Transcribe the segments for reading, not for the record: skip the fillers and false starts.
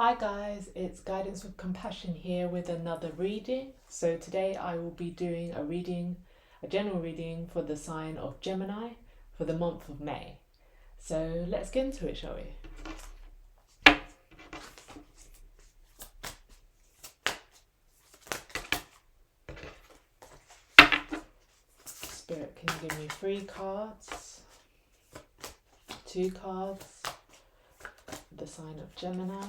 Hi guys, it's Guidance with Compassion here with another reading. So today I will be doing a general reading for the sign of Gemini for the month of May. So let's get into it, shall we? Spirit, can you give me 3 cards, 2 cards, the sign of Gemini.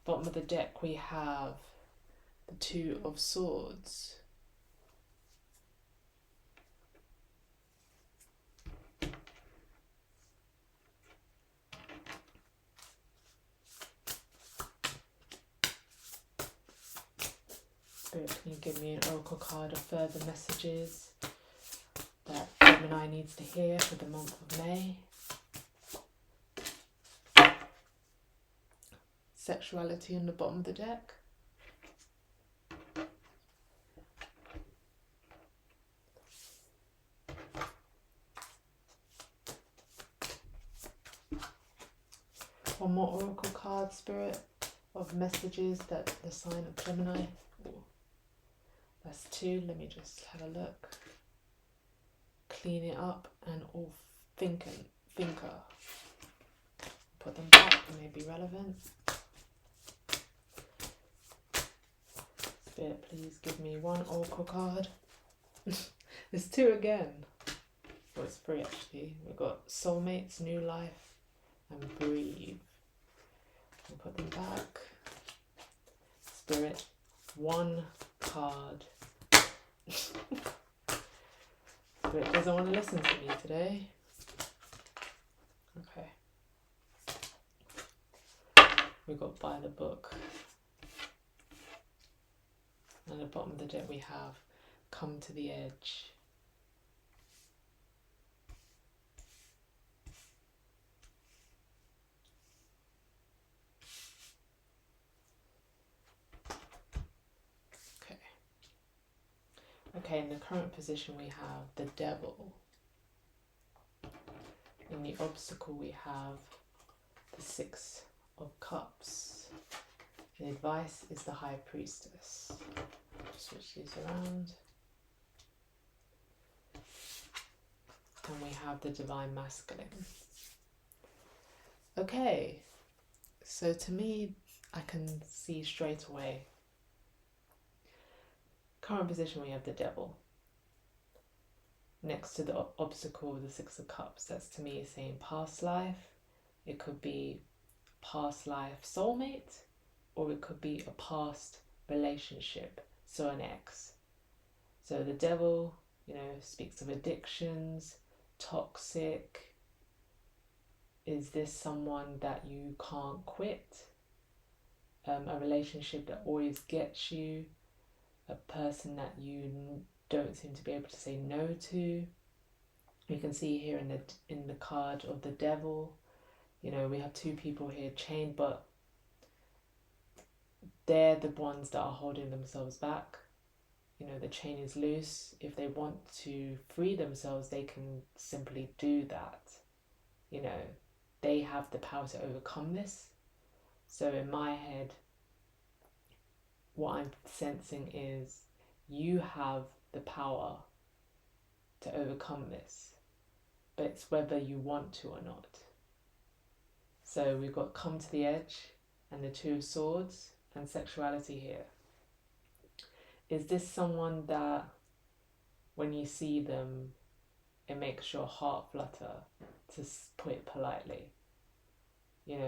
Bottom of the deck we have the 2 of Swords. Spirit, can you give me an oracle card of further messages that Gemini needs to hear for the month of May? Sexuality on the bottom of the deck. One more oracle card, Spirit, of messages that the sign of Gemini. Ooh, that's 2. Let me just have a look. Clean it up and all thinker. Put them back, they may be relevant. Spirit, please give me 1 oracle card. There's 2 again. Well, it's 3 actually. We've got soulmates, new life, and breathe. We'll put them back. Spirit, 1 card. Spirit doesn't want to listen to me today. Okay. We got by the book. And at the bottom of the deck we have come to the edge. Okay, in the current position we have the Devil. In the obstacle we have the 6 of Cups. The advice is the High Priestess. Switch these around. And we have the Divine Masculine. Okay, so to me, I can see straight away. Current position we have the Devil. Next to the obstacle, the 6 of Cups. That's to me saying past life. It could be past life soulmate, or it could be a past relationship, so an ex. So the Devil, speaks of addictions, toxic. Is this someone that you can't quit? A relationship that always gets you? A person that you don't seem to be able to say no to? You can see here in the card of the Devil, we have 2 people here chained, but they're the ones that are holding themselves back. The chain is loose. If they want to free themselves, they can simply do that. They have the power to overcome this. So in my head, what I'm sensing is you have the power to overcome this, but it's whether you want to or not. So we've got come to the edge and the 2 of Swords and sexuality here. Is this someone that when you see them, it makes your heart flutter, to put it politely?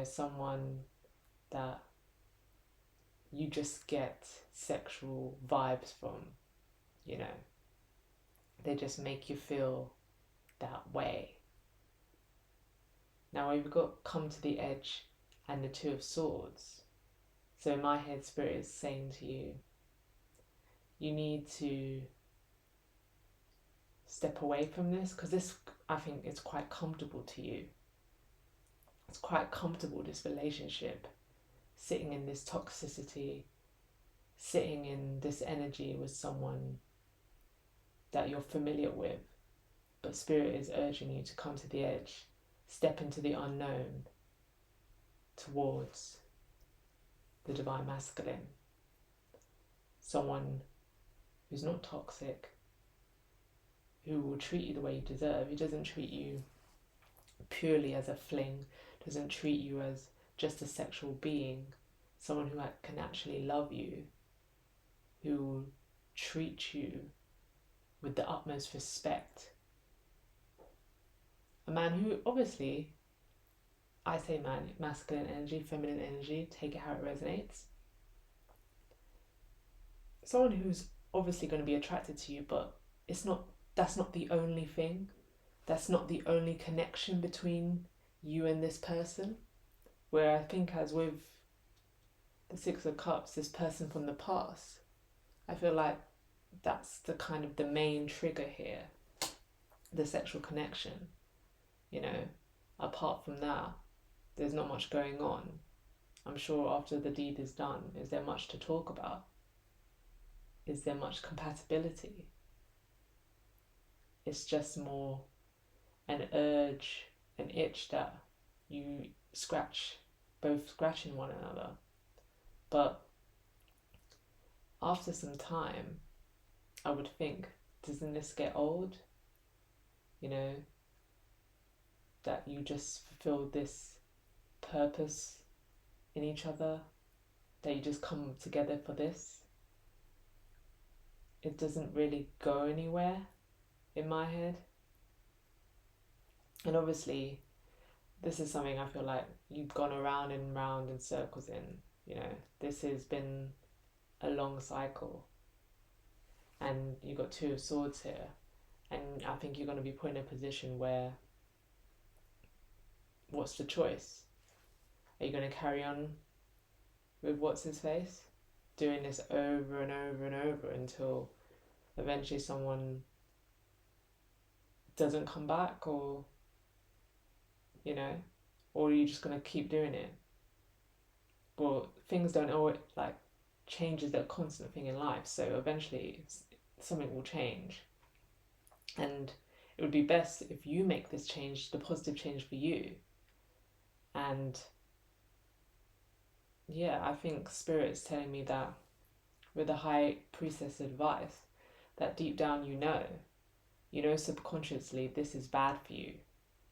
Someone that you just get sexual vibes from, they just make you feel that way. Now we've got come to the edge and the 2 of Swords. So in my head, Spirit is saying to you, you need to step away from this, because this, I think, is quite comfortable to you. It's quite comfortable, this relationship, sitting in this toxicity, sitting in this energy with someone that you're familiar with. But Spirit is urging you to come to the edge step into the unknown towards the divine masculine. Someone who's not toxic, who will treat you the way you deserve. He doesn't treat you purely as a fling, doesn't treat you as just a sexual being. Someone who can actually love you, who will treat you with the utmost respect. A man who, obviously, I say man, masculine energy, feminine energy, take it how it resonates. Someone who's obviously going to be attracted to you, but that's not the only thing. That's not the only connection between you and this person. Where I think, as with the Six of Cups, this person from the past, I feel like that's the kind of the main trigger here, the sexual connection. You know, apart from that, there's not much going on. I'm sure after the deed is done, is there much to talk about? Is there much compatibility? It's just more an urge, an itch that you both scratching one another. But after some time, I would think, doesn't this get old? You know, that you just fulfill this purpose in each other, that you just come together for this. It doesn't really go anywhere in my head. And obviously, this is something I feel like you've gone around and round in circles in. You know, this has been a long cycle. And you've got Two of Swords here. And I think you're going to be put in a position where, what's the choice? Are you going to carry on with what's his face? Doing this over and over and over until eventually someone doesn't come back, or, you know, or are you just going to keep doing it? Well, things don't always, like, change is a constant thing in life, so eventually something will change. And it would be best if you make this change, the positive change for you. And yeah, I think Spirit's telling me that with the High Priestess advice, that deep down you know subconsciously this is bad for you.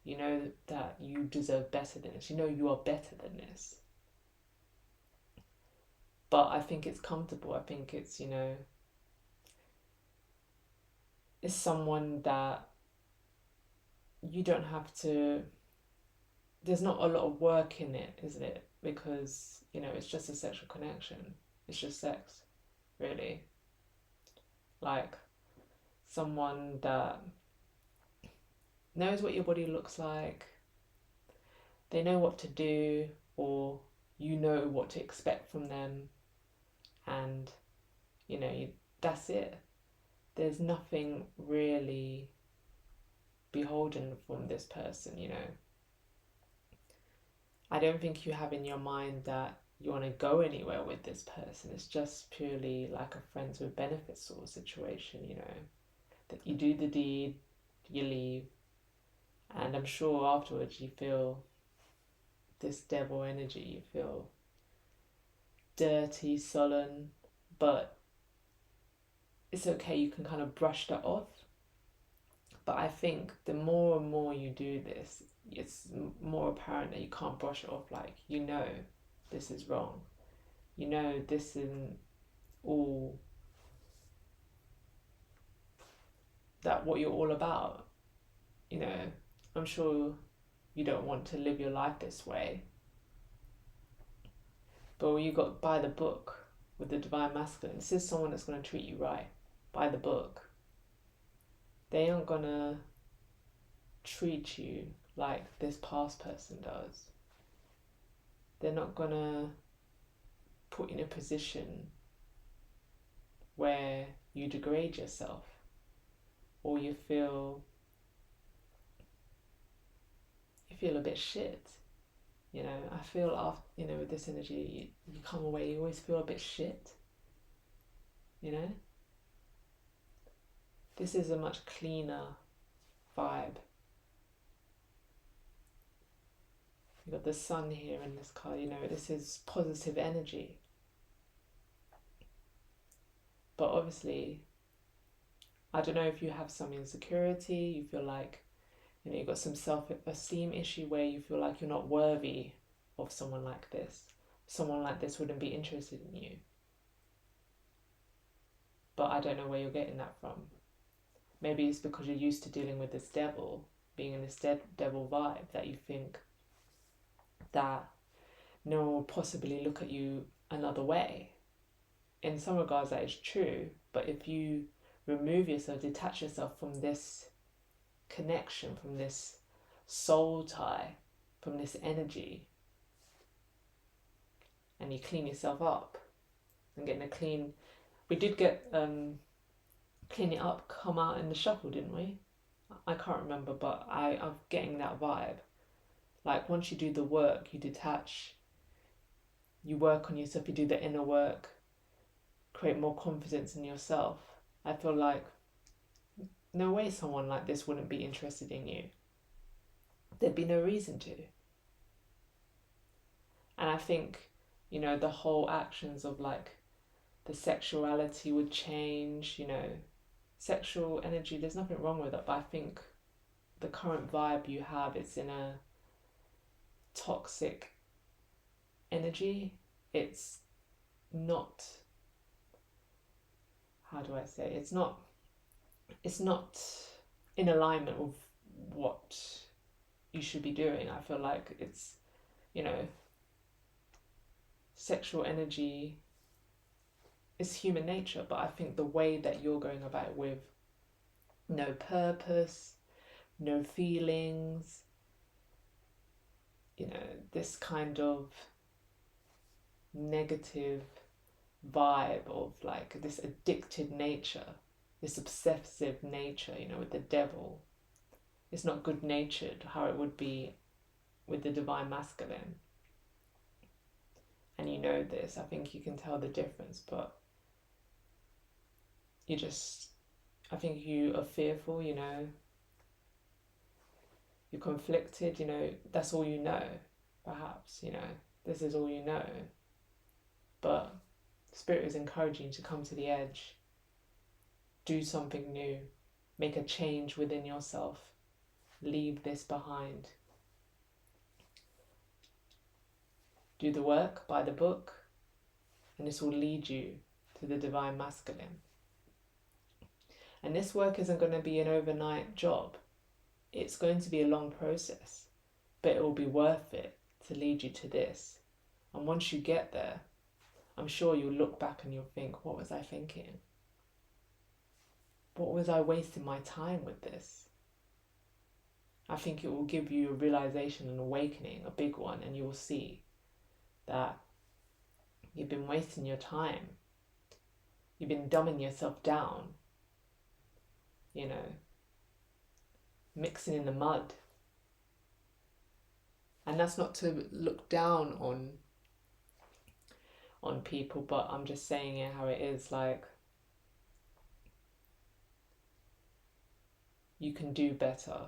You know that you deserve better than this. You know you are better than this. But I think it's comfortable. I think it's, you know, it's someone that you don't have to, there's not a lot of work in it, isn't it? Because, you know, it's just a sexual connection. It's just sex, really. Like, someone that knows what your body looks like, they know what to do, or you know what to expect from them, and, you know, that's it. There's nothing really beholden from this person, you know. I don't think you have in your mind that you want to go anywhere with this person. It's just purely like a friends with benefits sort of situation, you know. That you do the deed, you leave, and I'm sure afterwards you feel this devil energy, you feel dirty, sullen, but it's okay, you can kind of brush that off. But I think the more and more you do this, it's more apparent that you can't brush it off. Like, you know this is wrong. You know this isn't all that what you're all about. You know, I'm sure you don't want to live your life this way. But when you got by the book with the divine masculine, this is someone that's going to treat you right, by the book. They aren't going to treat you like this past person does. They're not going to put you in a position where you degrade yourself, or you feel a bit shit. You know, I feel after, you know, with this energy, you come away, you always feel a bit shit. You know? This is a much cleaner vibe. You've got the sun here in this card, you know, this is positive energy. But obviously, I don't know if you have some insecurity, you feel like, you know, you've got some self-esteem issue where you feel like you're not worthy of someone like this. Someone like this wouldn't be interested in you. But I don't know where you're getting that from. Maybe it's because you're used to dealing with this devil, being in this devil vibe, that you think that no one will possibly look at you another way. In some regards, that is true, but if you remove yourself, detach yourself from this connection, from this soul tie, from this energy, and you clean yourself up and getting a clean. We did get clean it up come out in the shuffle, didn't we? I can't remember, but I'm getting that vibe. Like once you do the work, you detach, you work on yourself, you do the inner work, create more confidence in yourself. I feel like no way someone like this wouldn't be interested in you. There'd be no reason to. And I think, you know, the whole actions of like the sexuality would change, you know, sexual energy, there's nothing wrong with it, but I think the current vibe you have, it's in a toxic energy. It's not, how do I say, it's not in alignment with what you should be doing. I feel like it's, you know, sexual energy is human nature, but I think the way that you're going about it with no purpose, no feelings, you know, this kind of negative vibe of like this addicted nature, this obsessive nature, you know, with the devil. It's not good natured how it would be with the divine masculine. And you know this, I think you can tell the difference, but you just, I think you are fearful, you know, you're conflicted, you know, that's all you know, perhaps, you know, this is all you know. But Spirit is encouraging you to come to the edge, do something new, make a change within yourself, leave this behind. Do the work, buy the book, and this will lead you to the divine masculine. And this work isn't going to be an overnight job. It's going to be a long process, but it will be worth it to lead you to this. And once you get there, I'm sure you'll look back and you'll think, what was I thinking? What was I wasting my time with this? I think it will give you a realization, an awakening, a big one, and you will see that you've been wasting your time. You've been dumbing yourself down, you know, mixing in the mud. And that's not to look down on people, but I'm just saying it how it is. Like, you can do better.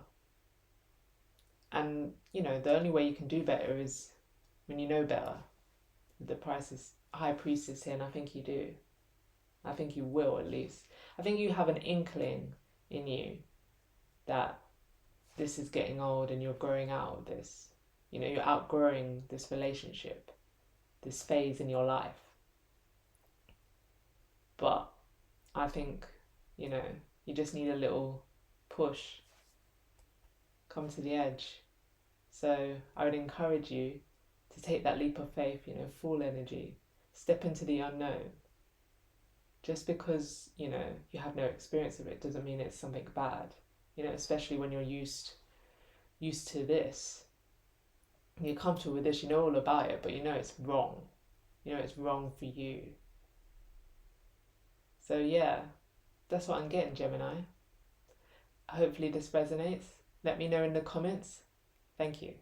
And, you know, the only way you can do better is when you know better. The High Priestess here, and I think you do. I think you will, at least. I think you have an inkling in you that this is getting old and you're growing out of this. You know, you're outgrowing this relationship, this phase in your life. But I think, you know, you just need a little push. Come to the edge. So I would encourage you to take that leap of faith, you know, full energy. Step into the unknown. Just because, you know, you have no experience of it doesn't mean it's something bad. You know, especially when you're used to this. You're comfortable with this, you know all about it, but you know it's wrong. You know it's wrong for you. So yeah, that's what I'm getting, Gemini. Hopefully this resonates. Let me know in the comments. Thank you.